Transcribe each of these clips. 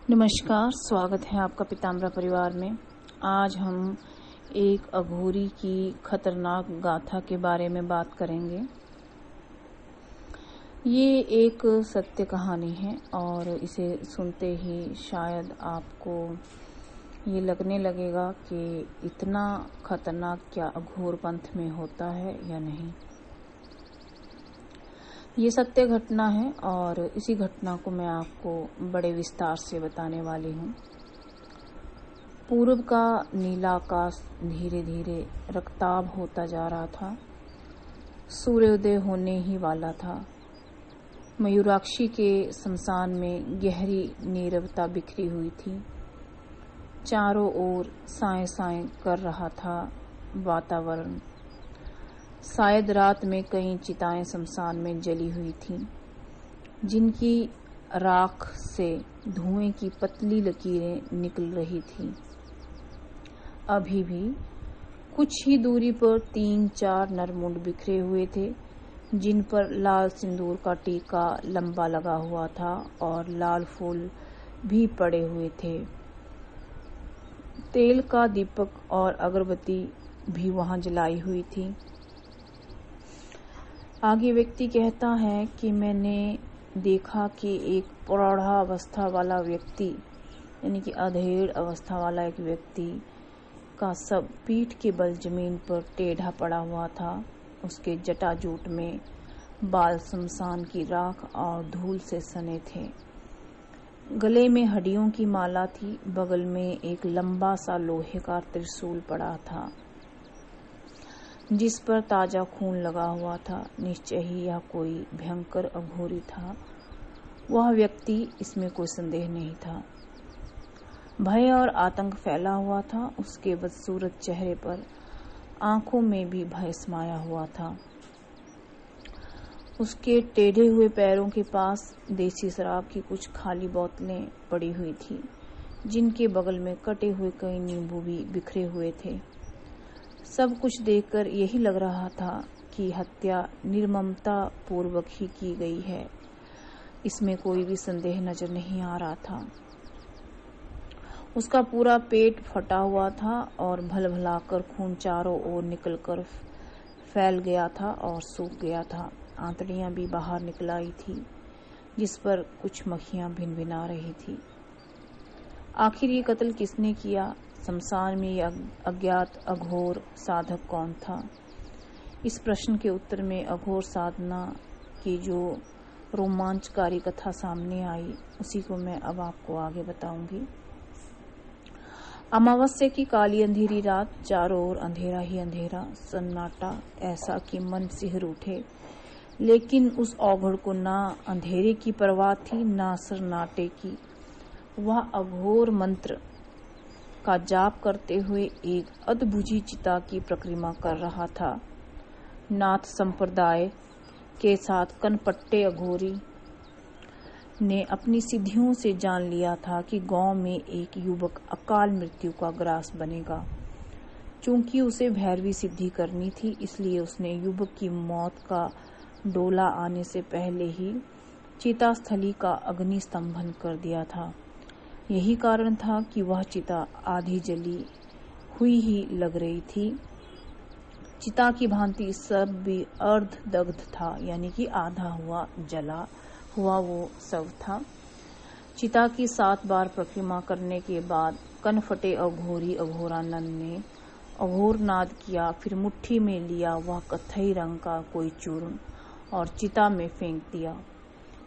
नमस्कार, स्वागत है आपका पीताम्बरा परिवार में। आज हम एक अघोरी की खतरनाक गाथा के बारे में बात करेंगे। ये एक सत्य कहानी है और इसे सुनते ही शायद आपको ये लगने लगेगा कि इतना खतरनाक क्या अघोर पंथ में होता है या नहीं। ये सत्य घटना है और इसी घटना को मैं आपको बड़े विस्तार से बताने वाली हूँ। पूर्व का नीला आकाश धीरे धीरे रक्ताभ होता जा रहा था। सूर्योदय होने ही वाला था। मयूराक्षी के शमशान में गहरी नीरवता बिखरी हुई थी। चारों ओर साए साए कर रहा था वातावरण। शायद रात में कई चिताएं शमशान में जली हुई थीं, जिनकी राख से धुएं की पतली लकीरें निकल रही थीं। अभी भी कुछ ही दूरी पर 3-4 नरमुंड बिखरे हुए थे, जिन पर लाल सिंदूर का टीका लंबा लगा हुआ था और लाल फूल भी पड़े हुए थे। तेल का दीपक और अगरबत्ती भी वहां जलाई हुई थी। आगे व्यक्ति कहता है कि मैंने देखा कि एक प्रौढ़ावस्था वाला व्यक्ति, यानी कि अधेड़ अवस्था वाला एक व्यक्ति का सब पीठ के बल जमीन पर टेढ़ा पड़ा हुआ था। उसके जटाजूट में बाल शमशान की राख और धूल से सने थे। गले में हड्डियों की माला थी। बगल में एक लंबा सा लोहे का त्रिशूल पड़ा था, जिस पर ताजा खून लगा हुआ था। निश्चय ही यह कोई भयंकर अघोरी था। वह व्यक्ति, इसमें कोई संदेह नहीं था। भय और आतंक फैला हुआ था। उसके बदसूरत चेहरे पर आंखों में भी भय समाया हुआ था। उसके टेढ़े हुए पैरों के पास देसी शराब की कुछ खाली बोतलें पड़ी हुई थी, जिनके बगल में कटे हुए कई नींबू भी बिखरे हुए थे। सब कुछ देखकर यही लग रहा था कि हत्या निर्ममता पूर्वक ही की गई है। इसमें कोई भी संदेह नजर नहीं आ रहा था। उसका पूरा पेट फटा हुआ था और भलभलाकर खून चारों ओर निकलकर फैल गया था और सूख गया था। आंतड़ियां भी बाहर निकल आई थी, जिस पर कुछ मक्खियां भिनभिना रही थी। आखिर ये कत्ल किसने किया? शमशान में यह अज्ञात अघोर साधक कौन था? इस प्रश्न के उत्तर में अघोर साधना की जो रोमांचकारी कथा सामने आई, उसी को मैं अब आपको आगे बताऊंगी। अमावस्या की काली अंधेरी रात, चारों ओर अंधेरा ही अंधेरा, सन्नाटा ऐसा कि मन सिहर उठे। लेकिन उस औघड़ को ना अंधेरे की परवाह थी, ना सन्नाटे की। वह अघोर मंत्र का जाप करते हुए एक अधबुझी चिता की परिक्रमा कर रहा था। नाथ संप्रदाय के साथ कनपट्टे अघोरी ने अपनी सिद्धियों से जान लिया था कि गांव में एक युवक अकाल मृत्यु का ग्रास बनेगा। चूंकि उसे भैरवी सिद्धि करनी थी, इसलिए उसने युवक की मौत का डोला आने से पहले ही चिता स्थली का अग्नि स्तंभन कर दिया था। यही कारण था कि वह चिता आधी जली हुई ही लग रही थी। चिता की भांति सब भी अर्ध दग्ध था, यानी कि आधा हुआ जला हुआ वो सब था। चिता की 7 बार परिक्रमा करने के बाद कनफटे अघोरी अघोरानंद ने अघोर नाद किया। फिर मुट्ठी में लिया वह कत्थई रंग का कोई चूर्ण और चिता में फेंक दिया,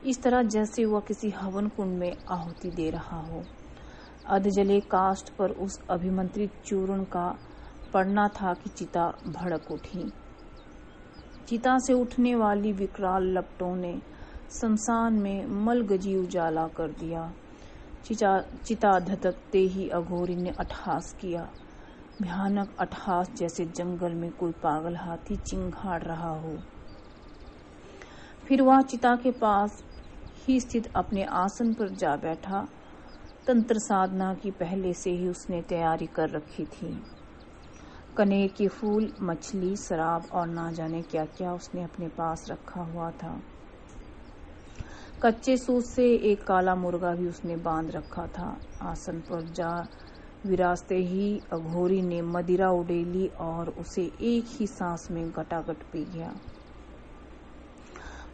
इस तरह जैसे वह किसी हवन कुंड में आहुति दे रहा हो। अधजले काष्ठ पर उस अभिमंत्रित चूर्ण का पड़ना था कि चिता भड़क उठी। चिता से उठने वाली विकराल लपटों ने शमशान में मलगजी उजाला कर दिया। चिता धधकते ही अघोरी ने अट्टहास किया। भयानक अट्टहास, जैसे जंगल में कोई पागल हाथी चिंघाड़ रहा हो। फिर वह चिता के पास ही स्थित अपने आसन पर जा बैठा। तंत्र साधना की पहले से ही उसने तैयारी कर रखी थी। कनेर के फूल, मछली, शराब और ना जाने क्या क्या उसने अपने पास रखा हुआ था। कच्चे सूत से एक काला मुर्गा भी उसने बांध रखा था। आसन पर जा विराजते ही अघोरी ने मदिरा उड़ेली और उसे एक ही सांस में गटागट पी गया।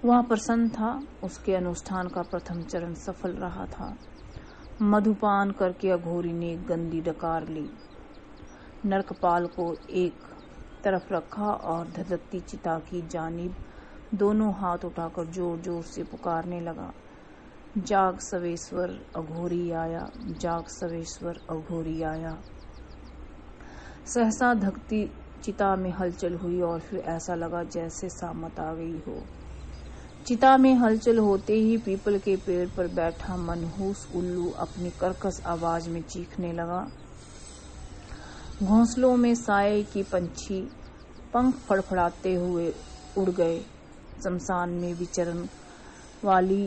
वह प्रसन्न था। उसके अनुष्ठान का प्रथम चरण सफल रहा था। मधुपान करके अघोरी ने एक गंदी डकार ली, नरकपाल को एक तरफ रखा और धधकती चिता की जानिब दोनों हाथ उठाकर जोर जोर से पुकारने लगा, जाग सवेश्वर अघोरी आया, जाग सवेश्वर अघोरी आया। सहसा धकती चिता में हलचल हुई और फिर ऐसा लगा जैसे सामत आ गई हो। चिता में हलचल होते ही पीपल के पेड़ पर बैठा मनहूस उल्लू अपनी कर्कश आवाज में चीखने लगा। घोंसलों में साये की पंछी पंख फड़फड़ाते हुए उड़ गए। शमशान में विचरण वाली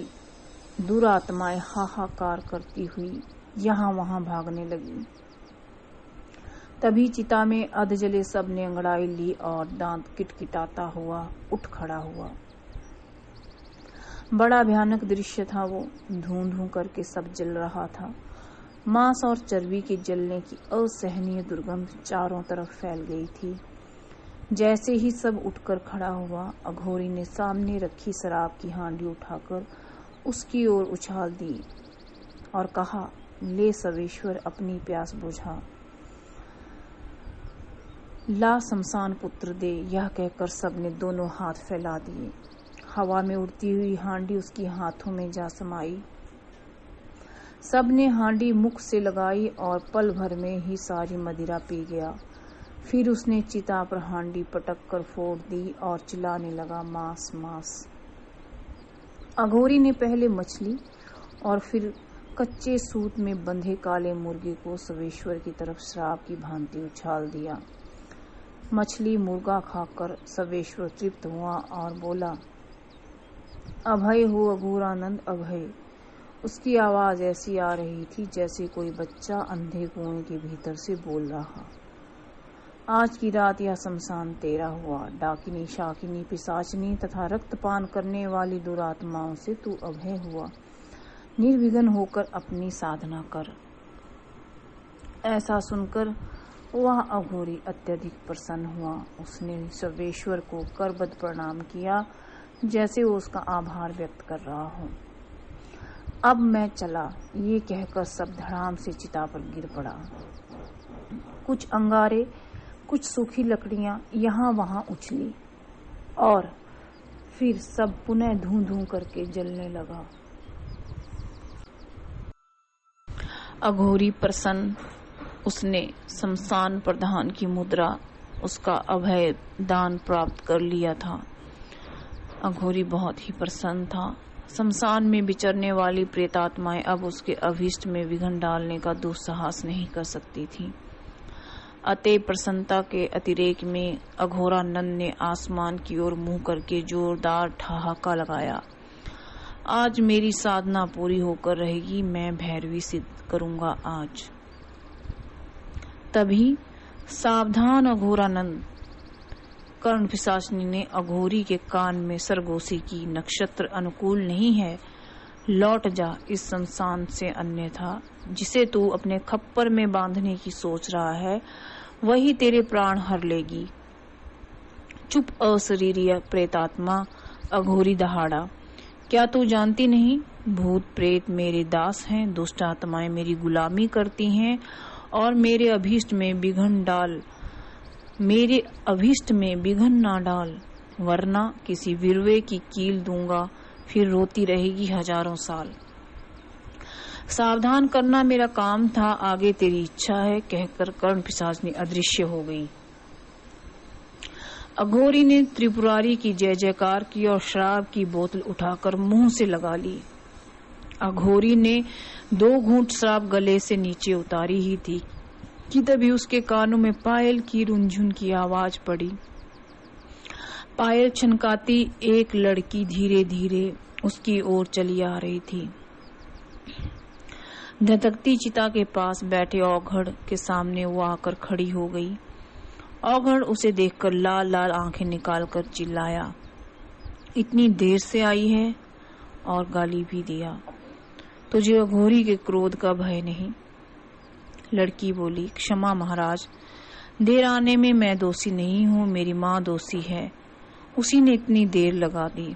दुरात्माएं हाहाकार करती हुई यहाँ वहां भागने लगी। तभी चिता में अधजले सब ने अंगड़ाई ली और दांत किटकिटाता हुआ उठ खड़ा हुआ। बड़ा भयानक दृश्य था वो। धूं धूं करके सब जल रहा था। मांस और चर्बी के जलने की असहनीय दुर्गंध चारों तरफ फैल गई थी। जैसे ही सब उठकर खड़ा हुआ, अघोरी ने सामने रखी शराब की हांडी उठाकर उसकी ओर उछाल दी और कहा, ले सवेश्वर अपनी प्यास बुझा, ला शमशान पुत्र दे। यह कहकर सबने दोनों हाथ फैला दिए। हवा में उड़ती हुई हांडी उसकी हाथों में जा समाई। सबने हांडी मुख से लगाई और पल भर में ही सारी मदिरा पी गया। फिर उसने चिता पर हांडी पटक कर फोड़ दी और चिल्लाने लगा, मांस मांस। अघोरी ने पहले मछली और फिर कच्चे सूत में बंधे काले मुर्गे को सवेश्वर की तरफ शराब की भांति उछाल दिया। मछली मुर्गा खाकर सवेश्वर तृप्त हुआ और बोला, अभय हो अघोरानंद अभय। उसकी आवाज ऐसी आ रही थी जैसे कोई बच्चा अंधे कुएं के भीतर से बोल रहा। आज की रात यह शमशान तेरा हुआ। डाकिनी, शाकिनी, पिशाचिनी तथा रक्तपान करने वाली दुरात्माओं से तू अभय हुआ। निर्विघ्न होकर अपनी साधना कर। ऐसा सुनकर वह अघोरी अत्यधिक प्रसन्न हुआ। उसने सर्वेश्वर को करबद्ध प्रणाम किया जैसे वो उसका आभार व्यक्त कर रहा हो। अब मैं चला, ये कहकर सब धड़ाम से चिता पर गिर पड़ा। कुछ अंगारे, कुछ सूखी लकड़ियां यहाँ वहां उछली और फिर सब पुनः धूं धूं करके जलने लगा। अघोरी प्रसन्न। उसने शमशान प्रधान की मुद्रा, उसका अभय दान प्राप्त कर लिया था। अघोरी बहुत ही प्रसन्न था। शमशान में विचरने वाली प्रेतात्माएं अब उसके अभीष्ट में विघ्न डालने का दुस्साहस नहीं कर सकती थी। अतः प्रसन्नता के अतिरेक में अघोरानंद ने आसमान की ओर मुंह करके जोरदार ठहाका लगाया, आज मेरी साधना पूरी होकर रहेगी, मैं भैरवी सिद्ध करूंगा आज। तभी सावधान अघोरानंद, कर्ण पिशाचिनी ने अघोरी के कान में सरगोशी की, नक्षत्र अनुकूल नहीं है, लौट जा इस शमशान से, अन्यथा जिसे तू अपने खप्पर में बांधने की सोच रहा है वही तेरे प्राण हर लेगी। चुप अशरीरीय प्रेतात्मा, अघोरी दहाड़ा, क्या तू जानती नहीं, भूत प्रेत मेरे दास हैं, दुष्ट आत्माएं मेरी गुलामी करती हैं और मेरे अभीष्ट में विघ्न ना डाल, वरना किसी विरवे की कील दूंगा, फिर रोती रहेगी हजारों साल। सावधान करना मेरा काम था, आगे तेरी इच्छा है, कहकर कर्ण पिशाचिनी अदृश्य हो गई। अघोरी ने त्रिपुरारी की जय जयकार की और शराब की बोतल उठाकर मुंह से लगा ली। अघोरी ने 2 घूंट शराब गले से नीचे उतारी ही थी कि तभी उसके कानों में पायल की रुनझुन की आवाज पड़ी। पायल छनकाती एक लड़की धीरे धीरे उसकी ओर चली आ रही थी। धधकती चिता के पास बैठे औघड़ के सामने वो आकर खड़ी हो गई। औघड़ उसे देखकर लाल लाल आंखें निकालकर चिल्लाया, इतनी देर से आई है और गाली भी दिया। तुझे अघोरी के क्रोध का भय नहीं? लड़की बोली, क्षमा महाराज, देर आने में मैं दोषी नहीं हूँ, मेरी माँ दोषी है, उसी ने इतनी देर लगा दी।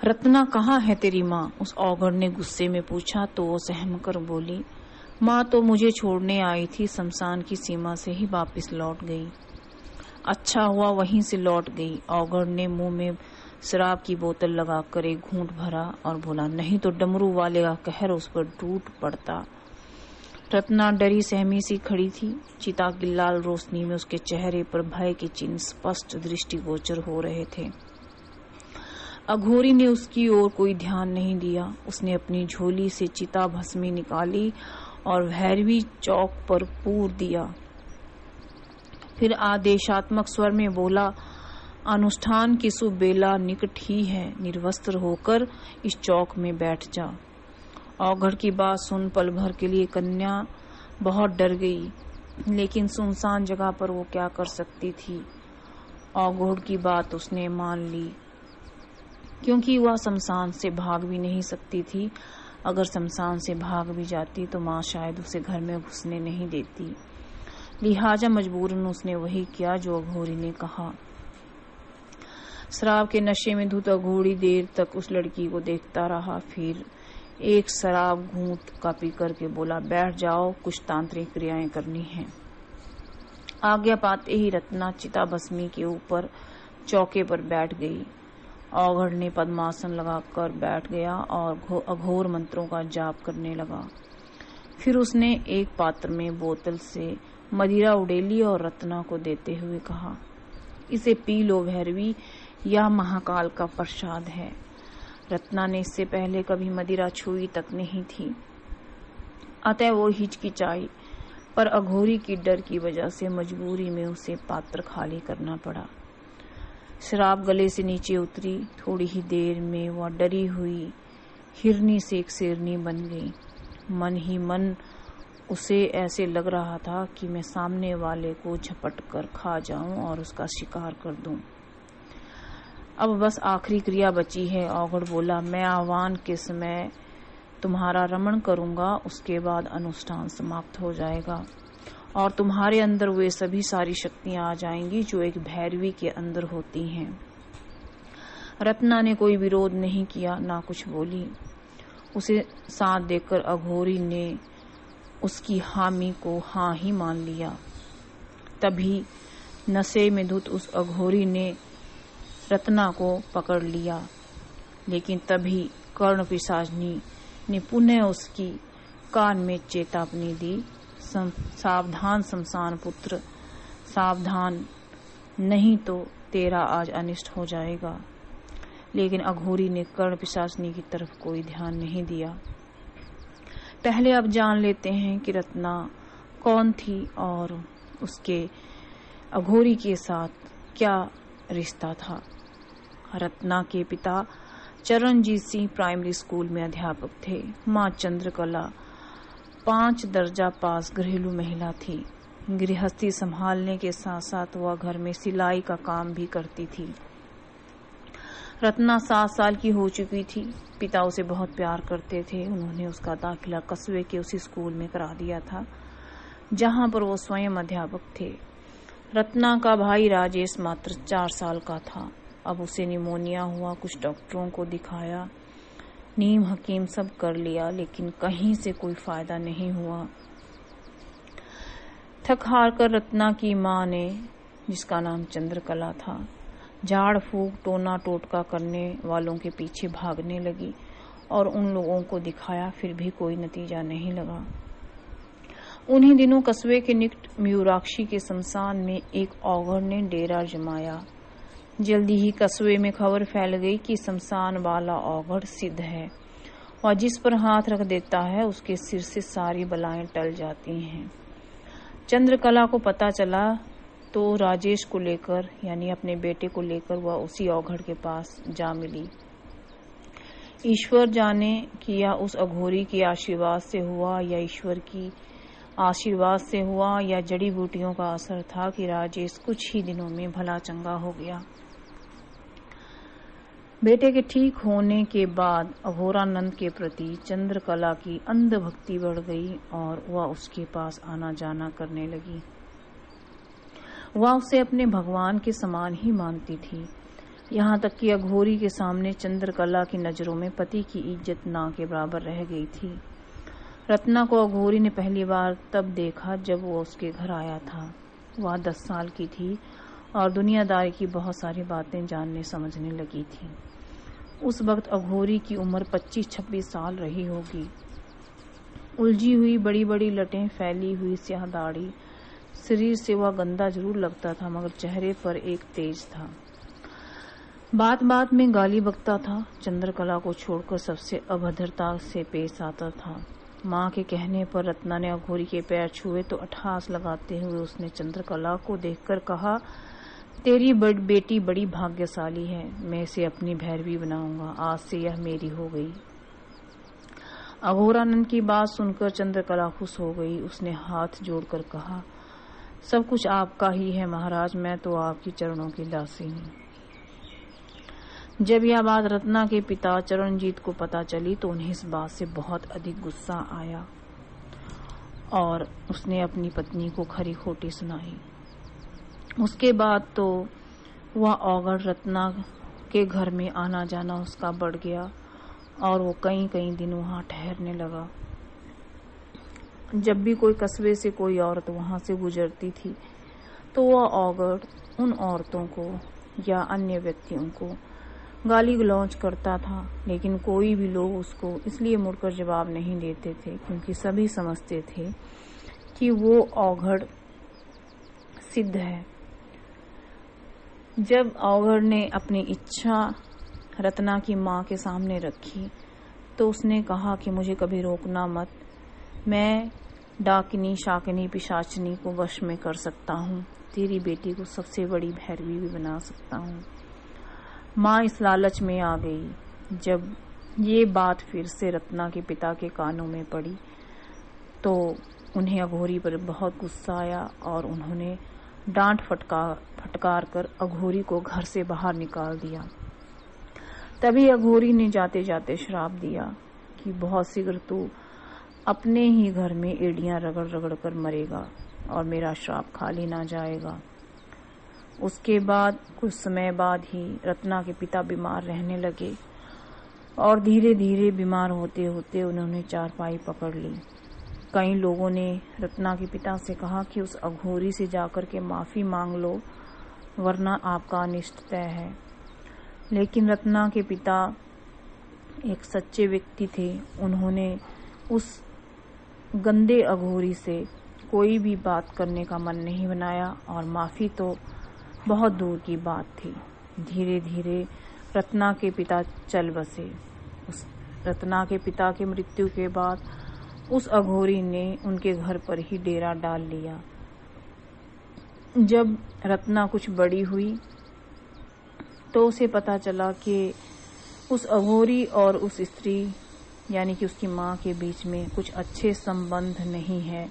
रत्ना, कहाँ है तेरी माँ? उस औघड़ ने गुस्से में पूछा तो वो सहम कर बोली, माँ तो मुझे छोड़ने आई थी, शमशान की सीमा से ही वापस लौट गई। अच्छा हुआ वहीं से लौट गई। औघड़ ने मुंह में शराब की बोतल लगाकर एक घूंट भरा और बोला, नहीं तो डमरू वाले का कहर उस पर टूट पड़ता। रत्ना डरी सहमी सी खड़ी थी। चिता की लाल रोशनी में उसके चेहरे पर भय के चिन्ह स्पष्ट दृष्टिगोचर हो रहे थे। अघोरी ने उसकी ओर कोई ध्यान नहीं दिया। उसने अपनी झोली से चिता भस्मी निकाली और भैरवी चौक पर पूर दिया। फिर आदेशात्मक स्वर में बोला, अनुष्ठान की सुबेला निकट ही है, निर्वस्त्र होकर इस चौक में बैठ जा। औघड़ की बात सुन पल भर के लिए कन्या बहुत डर गई, लेकिन सुनसान जगह पर वो क्या कर सकती थी। औघड़ की बात उसने मान ली, क्योंकि वह शमशान से भाग भी नहीं सकती थी। अगर शमशान से भाग भी जाती तो माँ शायद उसे घर में घुसने नहीं देती। लिहाजा मजबूरन उसने वही किया जो अघोरी ने कहा। शराब के नशे में धुत अघोरी देर तक उस लड़की को देखता रहा। फिर एक शराब घूंट का पी करके बोला, बैठ जाओ, कुछ तांत्रिक क्रियाएं करनी हैं। आज्ञा पाते ही रत्ना चिता भस्मी के ऊपर चौके पर बैठ गई। औघड़ ने पद्मासन लगाकर बैठ गया और अघोर मंत्रों का जाप करने लगा। फिर उसने एक पात्र में बोतल से मदिरा उड़ेली और रत्ना को देते हुए कहा, इसे पी लो भैरवी, यह महाकाल का प्रसाद है। रत्ना ने इससे पहले कभी मदिरा छुई तक नहीं थी, अतः वो हिचकिचाई, पर अघोरी की डर की वजह से मजबूरी में उसे पात्र खाली करना पड़ा। शराब गले से नीचे उतरी। थोड़ी ही देर में वह डरी हुई हिरनी से एक शेरनी बन गई। मन ही मन उसे ऐसे लग रहा था कि मैं सामने वाले को झपट कर खा जाऊं और उसका शिकार कर दूं। अब बस आखिरी क्रिया बची है। औघड़ बोला, मैं आह्वान के समय तुम्हारा रमण करूंगा, उसके बाद अनुष्ठान समाप्त हो जाएगा और तुम्हारे अंदर वे सभी सारी शक्तियां आ जाएंगी जो एक भैरवी के अंदर होती हैं। रत्ना ने कोई विरोध नहीं किया, ना कुछ बोली। उसे साथ देकर अघोरी ने उसकी हामी को हाँ ही मान लिया। तभी नशे में धुत उस अघोरी ने रत्ना को पकड़ लिया, लेकिन तभी कर्ण पिशाचनी ने पुनः उसकी कान में चेतावनी दी, सावधान शमशान पुत्र, सावधान, नहीं तो तेरा आज अनिष्ट हो जाएगा। लेकिन अघोरी ने कर्ण पिशाचनी की तरफ कोई ध्यान नहीं दिया। पहले अब जान लेते हैं कि रत्ना कौन थी और उसके अघोरी के साथ क्या रिश्ता था। रत्ना के पिता चरणजीत सिंह प्राइमरी स्कूल में अध्यापक थे। माँ चंद्रकला 5 दर्जा पास घरेलू महिला थी। गृहस्थी संभालने के साथ साथ वह घर में सिलाई का काम भी करती थी। रत्ना 7 साल की हो चुकी थी। पिता उसे बहुत प्यार करते थे। उन्होंने उसका दाखिला कस्बे के उसी स्कूल में करा दिया था जहां पर वो स्वयं अध्यापक थे। रत्ना का भाई राजेश मात्र 4 साल का था। अब उसे निमोनिया हुआ। कुछ डॉक्टरों को दिखाया, नीम हकीम सब कर लिया, लेकिन कहीं से कोई फायदा नहीं हुआ। थक हार कर रत्ना की माँ ने, जिसका नाम चंद्रकला था, झाड़ फूक टोना टोटका करने वालों के पीछे भागने लगी और उन लोगों को दिखाया, फिर भी कोई नतीजा नहीं लगा। उन्हीं दिनों कस्बे के निकट मयूराक्षी के शमशान में एक औघड़ ने डेरा जमाया। जल्दी ही कस्बे में खबर फैल गई कि शमशान वाला औघड़ सिद्ध है और जिस पर हाथ रख देता है उसके सिर से सारी बलाएं टल जाती हैं। चंद्रकला को पता चला तो राजेश को लेकर, यानी अपने बेटे को लेकर, वह उसी औघड़ के पास जा मिली। ईश्वर जाने कि यह उस अघोरी के आशीर्वाद से हुआ या ईश्वर की आशीर्वाद से हुआ या जड़ी बूटियों का असर था कि राजेश कुछ ही दिनों में भला चंगा हो गया। बेटे के ठीक होने के बाद अघोरानंद के प्रति चंद्रकला की अंध भक्ति बढ़ गई और वह उसके पास आना जाना करने लगी। वह उसे अपने भगवान के समान ही मानती थी। यहाँ तक कि अघोरी के सामने चंद्रकला की नजरों में पति की इज्जत ना के बराबर रह गई थी। रत्ना को अघोरी ने पहली बार तब देखा जब वो उसके घर आया था। वह 10 साल की थी और दुनियादारी की बहुत सारी बातें जानने समझने लगी थी। उस वक्त अघोरी की उम्र 25-26 साल रही होगी। उलझी हुई बड़ी बड़ी लटें, फैली हुई स्याह दाढ़ी, शरीर से वह गंदा जरूर लगता था मगर चेहरे पर एक तेज था। बात बात में गाली बकता था। चंद्रकला को छोड़कर सबसे अभद्रता से पेश आता था। माँ के कहने पर रत्ना ने अघोरी के पैर छुए तो अट्टहास लगाते हुए उसने चंद्रकला को देखकर कहा, तेरी बेटी बड़ी भाग्यशाली है। मैं इसे अपनी भैरवी बनाऊंगा। आज से यह मेरी हो गई। अघोरानंद की बात सुनकर चंद्रकला खुश हो गई। उसने हाथ जोड़कर कहा, सब कुछ आपका ही है महाराज, मैं तो आपकी चरणों की दासी हूँ। जब यह बात रत्ना के पिता चरणजीत को पता चली तो उन्हें इस बात से बहुत अधिक गुस्सा आया और उसने अपनी पत्नी को खरी खोटी सुनाई। उसके बाद तो वह औगड़ रत्ना के घर में आना जाना उसका बढ़ गया और वो कई दिन वहां ठहरने लगा। जब भी कोई कस्बे से कोई औरत वहां से गुजरती थी तो वह औगड़ उन औरतों को या अन्य व्यक्तियों को गाली गलौज करता था, लेकिन कोई भी लोग उसको इसलिए मुड़कर जवाब नहीं देते थे क्योंकि सभी समझते थे कि वो औगड़ सिद्ध है। जब औगड़ ने अपनी इच्छा रत्ना की माँ के सामने रखी तो उसने कहा कि मुझे कभी रोकना मत, मैं डाकिनी शाकिनी पिशाचिनी को वश में कर सकता हूँ, तेरी बेटी को सबसे बड़ी भैरवी भी बना सकता हूँ। माँ इस लालच में आ गई। जब ये बात फिर से रत्ना के पिता के कानों में पड़ी तो उन्हें अघोरी पर बहुत गुस्सा आया और उन्होंने डांट फटकार कर अघोरी को घर से बाहर निकाल दिया। तभी अघोरी ने जाते जाते श्राप दिया कि बहुत शीघ्र तू अपने ही घर में एड़ियां रगड़ रगड़ कर मरेगा और मेरा श्राप खाली ना जाएगा। उसके बाद कुछ समय बाद ही रत्ना के पिता बीमार रहने लगे और धीरे धीरे बीमार होते होते उन्होंने चारपाई पकड़ ली। कई लोगों ने रत्ना के पिता से कहा कि उस अघोरी से जाकर के माफी मांग लो वरना आपका अनिष्ट तय है, लेकिन रत्ना के पिता एक सच्चे व्यक्ति थे। उन्होंने उस गंदे अघोरी से कोई भी बात करने का मन नहीं बनाया और माफी तो बहुत दूर की बात थी। धीरे धीरे रत्ना के पिता चल बसे। उस रत्ना के पिता की मृत्यु के बाद उस अघोरी ने उनके घर पर ही डेरा डाल लिया। जब रत्ना कुछ बड़ी हुई तो उसे पता चला कि उस अघोरी और उस स्त्री यानी कि उसकी माँ के बीच में कुछ अच्छे संबंध नहीं है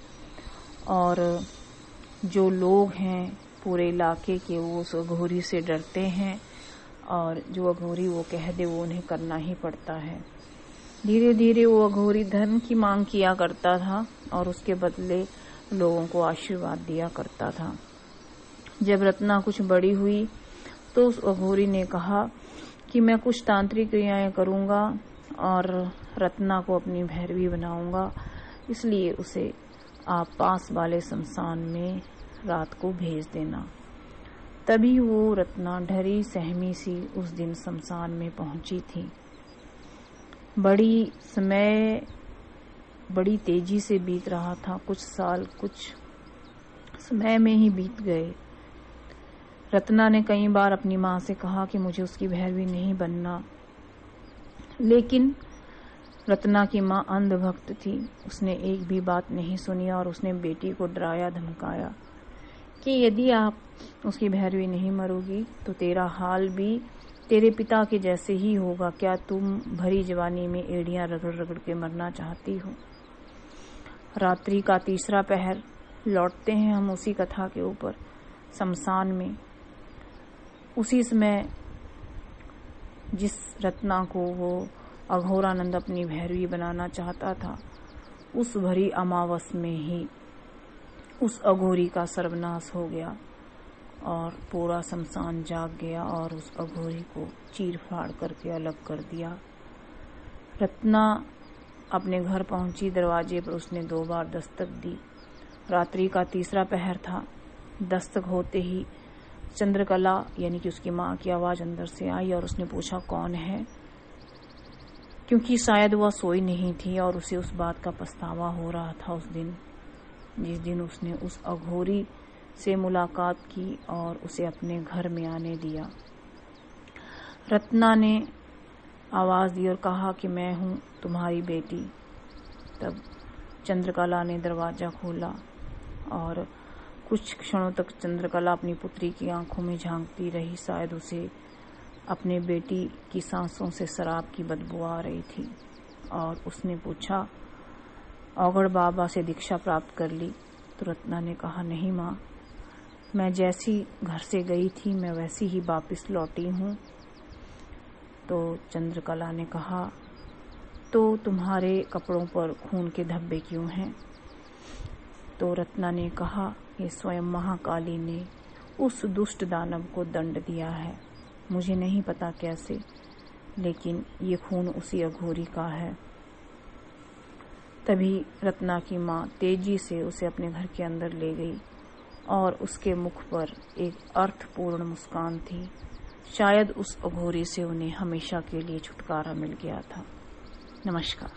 और जो लोग हैं पूरे इलाके के वो उस अघोरी से डरते हैं और जो अघोरी वो कह दे वो उन्हें करना ही पड़ता है। धीरे धीरे वो अघोरी धर्म की मांग किया करता था और उसके बदले लोगों को आशीर्वाद दिया करता था। जब रत्ना कुछ बड़ी हुई तो उस अघोरी ने कहा कि मैं कुछ तांत्रिक क्रियाएं करूंगा और रत्ना को अपनी भैरवी बनाऊंगा, इसलिए उसे आप पास वाले शमशान में रात को भेज देना। तभी वो रत्ना डरी सहमी सी उस दिन शमशान में पहुंची थी। बड़ी तेजी से बीत रहा था। कुछ साल कुछ समय में ही बीत गए। रत्ना ने कई बार अपनी माँ से कहा कि मुझे उसकी भैरवी नहीं बनना, लेकिन रत्ना की माँ अंधभक्त थी। उसने एक भी बात नहीं सुनी और उसने बेटी को डराया धमकाया कि यदि आप उसकी भैरवी नहीं मरोगी तो तेरा हाल भी तेरे पिता के जैसे ही होगा। क्या तुम भरी जवानी में एड़ियां रगड़ रगड़ के मरना चाहती हो? रात्रि का तीसरा पहर, लौटते हैं हम उसी कथा के ऊपर। शमशान में उसी समय जिस रत्ना को वो अघोरानंद अपनी भैरवी बनाना चाहता था, उस भरी अमावस में ही उस अघोरी का सर्वनाश हो गया और पूरा शमशान जाग गया और उस अघोरी को चीर फाड़ करके अलग कर दिया। रत्ना अपने घर पहुंची। दरवाजे पर उसने 2 बार दस्तक दी। रात्रि का 3रा पहर था। दस्तक होते ही चंद्रकला यानी कि उसकी माँ की आवाज अंदर से आई और उसने पूछा कौन है, क्योंकि शायद वह सोई नहीं थी और उसे उस बात का पछतावा हो रहा था उस दिन, जिस दिन उसने उस अघोरी से मुलाकात की और उसे अपने घर में आने दिया। रत्ना ने आवाज दी और कहा कि मैं हूं तुम्हारी बेटी। तब चंद्रकला ने दरवाजा खोला और कुछ क्षणों तक चंद्रकला अपनी पुत्री की आंखों में झांकती रही। शायद उसे अपने बेटी की सांसों से शराब की बदबू आ रही थी और उसने पूछा, औगड़ बाबा से दीक्षा प्राप्त कर ली? तो रत्ना ने कहा, नहीं माँ, मैं जैसी घर से गई थी मैं वैसी ही वापस लौटी हूँ। तो चंद्रकला ने कहा, तो तुम्हारे कपड़ों पर खून के धब्बे क्यों हैं? तो रत्ना ने कहा, ये स्वयं महाकाली ने उस दुष्ट दानव को दंड दिया है। मुझे नहीं पता कैसे, लेकिन ये खून उसी अघोरी का है। तभी रत्ना की माँ तेजी से उसे अपने घर के अंदर ले गई और उसके मुख पर एक अर्थपूर्ण मुस्कान थी। शायद उस अघोरी से उन्हें हमेशा के लिए छुटकारा मिल गया था। नमस्कार।